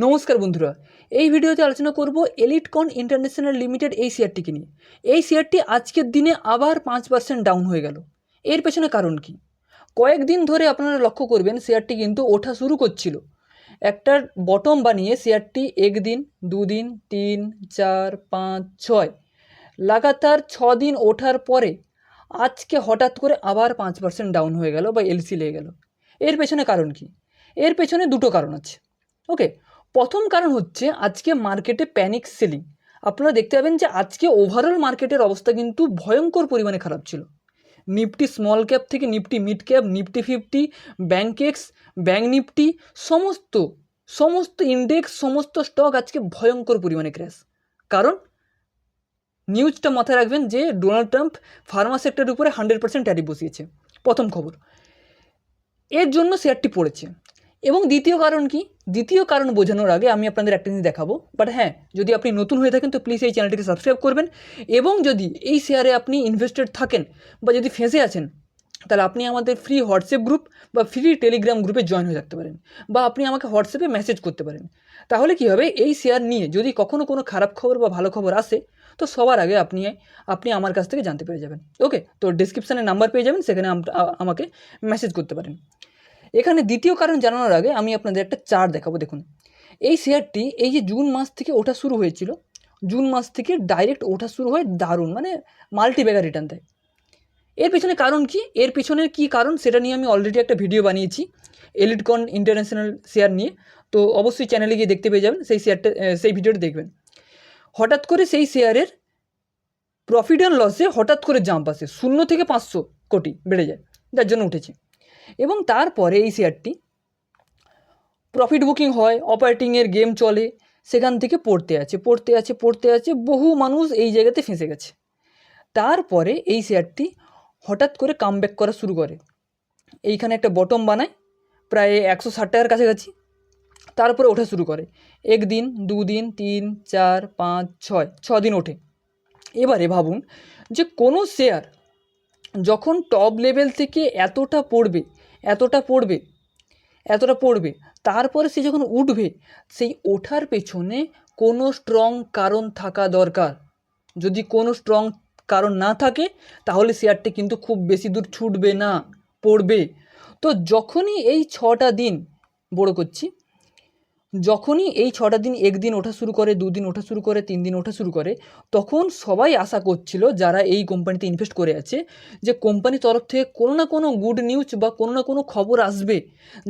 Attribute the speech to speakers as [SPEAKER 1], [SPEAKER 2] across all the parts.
[SPEAKER 1] নমস্কার বন্ধুরা, এই ভিডিওতে আলোচনা করব এলিটকন ইন্টারন্যাশনাল লিমিটেড এই শেয়ারটিকে নিয়ে। এই শেয়ারটি আজকের দিনে আবার 5% ডাউন হয়ে গেল। এর পেছনে কারণ কি? কয়েকদিন ধরে আপনারা লক্ষ্য করবেন শেয়ারটি কিন্তু ওঠা শুরু করছিল। একটা বটম বানিয়ে শেয়ারটি একদিন, দুদিন, 3, 4, 5, 6 লাগাতার 6 দিন ওঠার পরে আজকে হঠাৎ করে আবার 5% ডাউন হয়ে গেল বা এলসি লেগে গেল। এর পেছনে কারণ কি? এর পেছনে দুটো কারণ আছে। ওকে, প্রথম কারণ হচ্ছে আজকে মার্কেটে প্যানিক সেলিং। আপনারা দেখতে পাবেন যে আজকে ওভারঅল মার্কেটের অবস্থা কিন্তু ভয়ঙ্কর পরিমাণে খারাপ ছিল। নিফটি স্মল ক্যাপ থেকে Nifty mid cap, Nifty 50, Bankex, bank Nifty, সমস্ত সমস্ত ইন্ডেক্স, সমস্ত স্টক আজকে ভয়ঙ্কর পরিমাণে ক্র্যাশ। কারণ নিউজটা মাথায় রাখবেন যে ডোনাল্ড ট্রাম্প ফার্মা সেক্টরের উপরে 100% ট্যারিফ বসিয়েছে, প্রথম খবর। এর জন্য শেয়ারটি পড়েছে। এবং দ্বিতীয় কারণ কি? দ্বিতীয় কারণ বোঝানোর আগে আমি আপনাদের একটা জিনিস দেখাবো। বাট হ্যাঁ, যদি আপনি নতুন হয়ে থাকেন তো প্লিজ এই চ্যানেলটিকে সাবস্ক্রাইব করবেন। এবং যদি এই শেয়ারে আপনি ইনভেস্টেড থাকেন বা যদি ফেঁসে আছেন, তাহলে আপনি আমাদের ফ্রি হোয়াটসঅ্যাপ গ্রুপ বা ফ্রি টেলিগ্রাম গ্রুপে জয়েন হয়ে থাকতে পারেন, বা আপনি আমাকে হোয়াটসঅ্যাপে মেসেজ করতে পারেন। তাহলে কী হবে, এই শেয়ার নিয়ে যদি কখনও কোনো খারাপ খবর বা ভালো খবর আসে তো সবার আগে আপনি আমার কাছ থেকে জানতে পেরে যাবেন। ওকে, তো ডিসক্রিপশানে নাম্বার পেয়ে যাবেন, সেখানে আমাকে মেসেজ করতে পারেন। এখানে দ্বিতীয় কারণ জানানোর আগে আমি আপনাদের একটা চার্ট দেখাবো। দেখুন, এই শেয়ারটি এই যে জুন মাস থেকে ওঠা শুরু হয়েছিল, জুন মাস থেকে ডাইরেক্ট ওঠা শুরু হয় দারুণ, মানে মাল্টি ব্যাগার রিটার্ন দেয়। এর পিছনে কারণ কি? এর পিছনের কী কারণ সেটা নিয়ে আমি অলরেডি একটা ভিডিও বানিয়েছি এলিটকন ইন্টারন্যাশনাল শেয়ার নিয়ে। তো অবশ্যই চ্যানেলে গিয়ে দেখতে পেয়ে যাবেন সেই ভিডিওটা দেখবেন। হঠাৎ করে সেই শেয়ারের প্রফিট অ্যান্ড লসে হঠাৎ করে জাম্প আসে, 0 থেকে 500 কোটি বেড়ে যায়, যার জন্য উঠেছে। এবং তারপরে এই শেয়ারটি প্রফিট বুকিং হয়, অপারেটিংয়ের গেম চলে, সেখান থেকে পড়তে আছে, বহু মানুষ এই জায়গাতে ফেঁসে গেছে। তারপরে এই শেয়ারটি হঠাৎ করে কামব্যাক করা শুরু করে, এইখানে একটা বটম বানায় প্রায় 160 টাকার কাছাকাছি, তারপরে ওঠা শুরু করে। 1 দিন, 2 দিন, 3, 4, 5, 6 দিন ওঠে। এবারে ভাবুন যে কোনো শেয়ার যখন টপ লেভেল থেকে এতটা পড়বে, তারপরে সে যখন উঠবে, সেই ওঠার পেছনে কোনো স্ট্রং কারণ থাকা দরকার। যদি কোনো স্ট্রং কারণ না থাকে তাহলে শেয়ারটি কিন্তু খুব বেশি দূর ছুটবে না, পড়বে। তো যখনই এই 6টা দিন, বড় করছি, যখনই এই 6টা দিন, 1 দিন ওঠা শুরু করে, 2 দিন ওঠা শুরু করে, 3 দিন ওঠা শুরু করে, তখন সবাই আশা করছিল, যারা এই কোম্পানিতে ইনভেস্ট করে আছে, যে কোম্পানির তরফ থেকে কোনো না কোনো গুড নিউজ বা কোনো না কোনো খবর আসবে,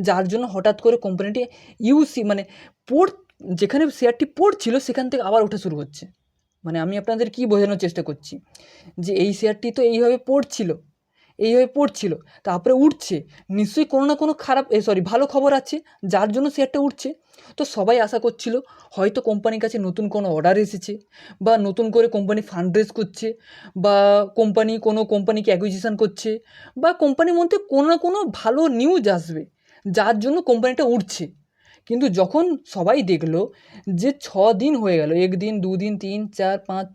[SPEAKER 1] যার জন্য হঠাৎ করে কোম্পানিটি মানে যেখানে শেয়ারটি পড়ছিল সেখান থেকে আবার ওঠা শুরু হচ্ছে। মানে আমি আপনাদের কি বোঝানোর চেষ্টা করছি, যে এই শেয়ারটি তো এইভাবে পড়ছিল, তারপরে উঠছে, নিশ্চয়ই কোনো না কোনো ভালো খবর আছে যার জন্য শেয়ারটা উঠছে। তো সবাই আশা করছিল হয়তো কোম্পানির কাছে নতুন কোনো অর্ডার এসেছে, বা নতুন করে কোম্পানি ফান্ড রেজ করছে, বা কোনো কোম্পানিকে অ্যাকুইজিশন করছে, বা কোম্পানির মধ্যে কোনো না কোনো ভালো নিউজ আসবে যার জন্য কোম্পানিটা উঠছে। কিন্তু যখন সবাই দেখলো যে 6 দিন হয়ে গেল, 1 দিন, 2 দিন, 3, 4, 5,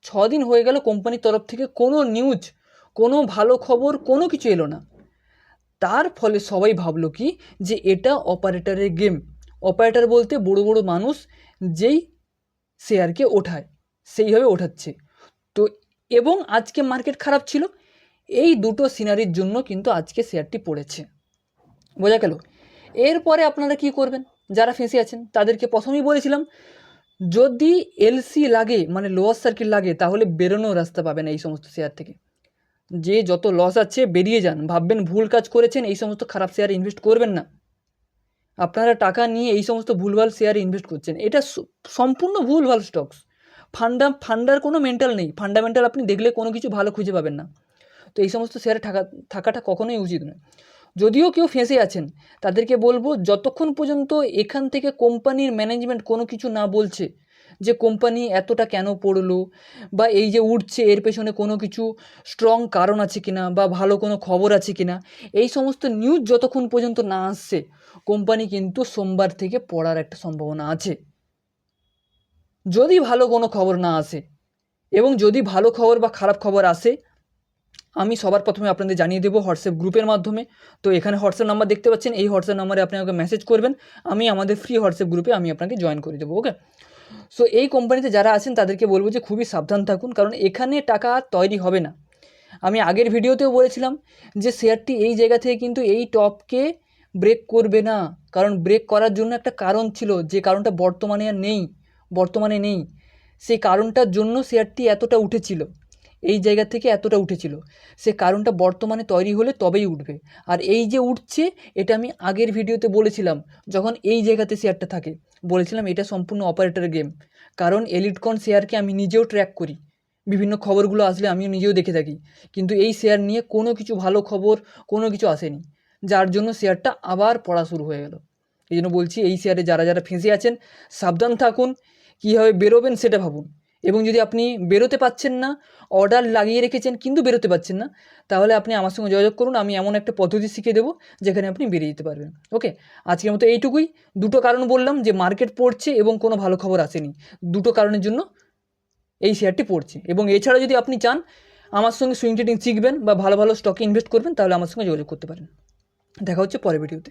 [SPEAKER 1] 6 দিন হয়ে গেল, কোম্পানির তরফ থেকে কোনো নিউজ, কোনো ভালো খবর, কোনো কিছু এলো না। তার ফলে সবাই ভাবলো কি, যে এটা অপারেটরের গেম। অপারেটর বলতে বড় বড় মানুষ যেই শেয়ারকে ওঠায়, সেইভাবে ওঠাচ্ছে। তো এবং আজকে মার্কেট খারাপ ছিল, এই দুটো সিনারির জন্য কিন্তু আজকে শেয়ারটি পড়েছে। বোঝা গেল? এরপরে আপনারা কি করবেন? যারা ফেঁসে আছেন তাদেরকে প্রথমেই বলেছিলাম, যদি এলসি লাগে, মানে লোয়ার সার্কিট লাগে, তাহলে বেরোনোর রাস্তা পাবেন এই সমস্ত শেয়ার থেকে। যে যত লস আছে বেরিয়ে যান। ভাববেন ভুল কাজ করেছেন, এই সমস্ত খারাপ শেয়ারে ইনভেস্ট করবেন না। আপনারা টাকা নিয়ে এই সমস্ত ভুলভাল শেয়ারে ইনভেস্ট করছেন, এটা সম্পূর্ণ ভুলভাল স্টকস। ফান্ডার কোনো মেন্টাল নেই, ফান্ডামেন্টাল আপনি দেখলে কোনো কিছু ভালো খুঁজে পাবেন না। তো এই সমস্ত শেয়ারে থাকাটা কখনোই উচিত নয়। যদিও কেউ ফেঁসে আছেন, তাদেরকে বলবো, যতক্ষণ পর্যন্ত এখান থেকে কোম্পানির ম্যানেজমেন্ট কোনো কিছু না বলছে, যে কোম্পানি এতটা কেন পড়লো, বা এই যে উঠছে এর পেছনে কোনো কিছু স্ট্রং কারণ আছে কিনা, বা ভালো কোনো খবর আছে কিনা, এই সমস্ত নিউজ যতক্ষণ পর্যন্ত না আসছে, কোম্পানি কিন্তু সোমবার থেকে পড়ার একটা সম্ভাবনা আছে। যদি ভালো কোনো খবর না আসে, এবং যদি ভালো খবর বা খারাপ খবর আসে, আমি সবার প্রথমে আপনাদের জানিয়ে দেবো হোয়াটসঅ্যাপ গ্রুপের মাধ্যমে। তো এখানে হোয়াটসঅ্যাপ নাম্বার দেখতে পাচ্ছেন, এই হোয়াটসঅ্যাপ নাম্বারে আপনি আমাকে মেসেজ করবেন, আমি আমাদের ফ্রি হোয়াটসঅ্যাপ গ্রুপে আমি আপনাকে জয়েন করে দেবো। ওকে, সো এই কোম্পানিতে যারা আছেন তাদেরকে বলবো যে খুবই সাবধান থাকুন, কারণ এখানে টাকা তৈরি হবে না। আমি আগের ভিডিওতেও বলেছিলাম যে শেয়ারটি এই জায়গা থেকে কিন্তু এই টপকে ব্রেক করবে না, কারণ ব্রেক করার জন্য একটা কারণ ছিল, যে কারণটা বর্তমানে নেই। সেই কারণটার জন্য শেয়ারটি এতটা উঠেছিল, এই জায়গা থেকে এতটা উঠেছিল। সে কারণটা বর্তমানে তৈরি হলে তবেই উঠবে। আর এই যে উঠছে, এটা আমি আগের ভিডিওতে বলেছিলাম, যখন এই জায়গাতে শেয়ারটা থাকে, বলেছিলাম এটা সম্পূর্ণ অপারেটরের গেম। কারণ এলিটকন শেয়ারকে আমি নিজেও ট্র্যাক করি, বিভিন্ন খবরগুলো আসলে আমিও নিজেও দেখে থাকি, কিন্তু এই শেয়ার নিয়ে কোনো কিছু ভালো খবর কোনো কিছু আসেনি, যার জন্য শেয়ারটা আবার পড়া শুরু হয়ে গেল। এই জন্য বলছি, এই শেয়ারে যারা যারা ফেঁসে আছেন সাবধান থাকুন, কীভাবে বেরোবেন সেটা ভাবুন। এবং যদি আপনি বেরোতে পাচ্ছেন না, অর্ডার লাগিয়ে রেখেছেন কিন্তু বেরোতে পাচ্ছেন না, তাহলে আপনি আমার সঙ্গে যোগাযোগ করুন, আমি এমন একটা পদ্ধতি শিখিয়ে দেবো যেখানে আপনি বেরিয়ে যেতে পারবেন। ওকে, আজকের মতো এইটুকুই। দুটো কারণ বললাম, যে মার্কেট পড়ছে এবং কোনো ভালো খবর আসেনি, দুটো কারণের জন্য এই শেয়ারটি পড়ছে। এবং এছাড়া যদি আপনি চান আমার সঙ্গে সুইং ট্রেডিং শিখবেন বা ভালো ভালো স্টকে ইনভেস্ট করবেন, তাহলে আমার সঙ্গে যোগাযোগ করতে পারেন। দেখা হচ্ছে পরের ভিডিওতে।